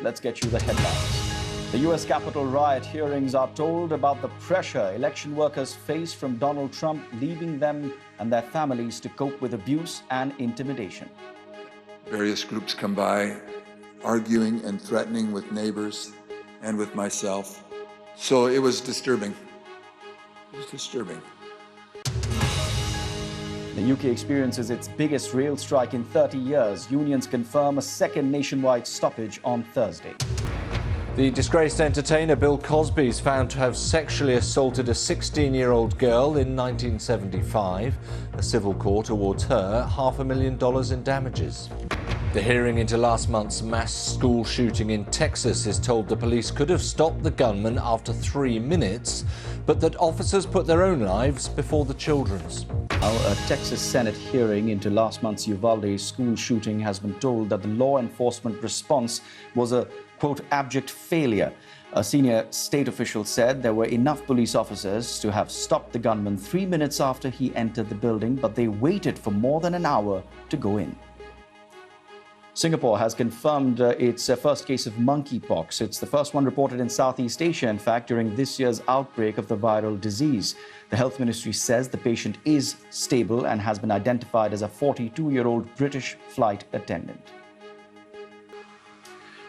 let's get you the headlines. The U.S. Capitol riot hearings are told about the pressure election workers face from Donald Trump, leaving them and their families to cope with abuse and intimidation. Various groups come by, arguing and threatening with neighbors and with myself. So it was disturbing. It was disturbing. The UK experiences its biggest rail strike in 30 years. Unions confirm a second nationwide stoppage on Thursday. The disgraced entertainer Bill Cosby is found to have sexually assaulted a 16-year-old girl in 1975. A civil court awards her $500,000 in damages. The hearing into last month's mass school shooting in Texas is told the police could have stopped the gunman after 3 minutes, but that officers put their own lives before the children's. A Texas Senate hearing into last month's Uvalde school shooting has been told that the law enforcement response was a, quote, abject failure. A senior state official said there were enough police officers to have stopped the gunman 3 minutes after he entered the building, but they waited for more than an hour to go in. Singapore has confirmed its first case of monkeypox. It's the first one reported in Southeast Asia, in fact, during this year's outbreak of the viral disease. The health ministry says the patient is stable and has been identified as a 42-year-old British flight attendant.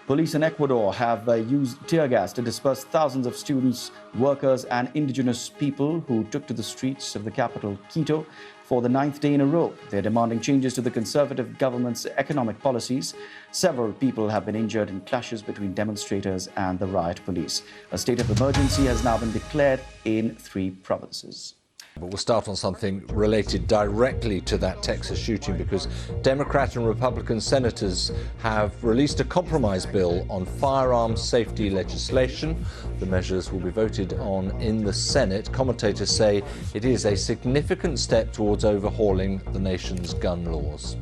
Police in Ecuador have used tear gas to disperse thousands of students, workers and indigenous people who took to the streets of the capital, Quito, for the 9th day in a row. They're demanding changes to the conservative government's economic policies. Several people have been injured in clashes between demonstrators and the riot police. A state of emergency has now been declared in 3 provinces. But we'll start on something related directly to that Texas shooting, because Democrat and Republican senators have released a compromise bill on firearms safety legislation. The measures will be voted on in the Senate. Commentators say it is a significant step towards overhauling the nation's gun laws.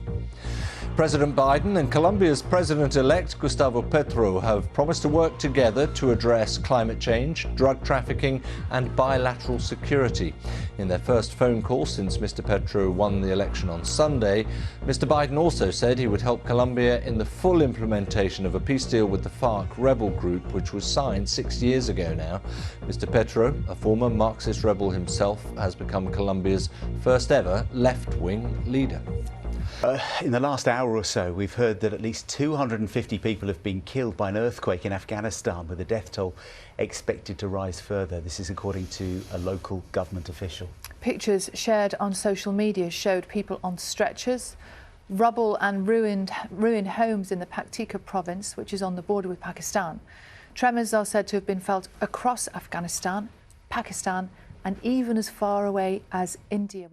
President Biden and Colombia's president-elect Gustavo Petro have promised to work together to address climate change, drug trafficking and bilateral security. In their first phone call since Mr. Petro won the election on Sunday, Mr. Biden also said he would help Colombia in the full implementation of a peace deal with the FARC rebel group, which was signed 6 years ago now. Mr. Petro, a former Marxist rebel himself, has become Colombia's first ever left-wing leader. In the last hour or so, we've heard that at least 250 people have been killed by an earthquake in Afghanistan, with the death toll expected to rise further. This is according to a local government official. Pictures shared on social media showed people on stretchers, rubble and ruined homes in the Paktika province, which is on the border with Pakistan. Tremors are said to have been felt across Afghanistan, Pakistan and even as far away as India.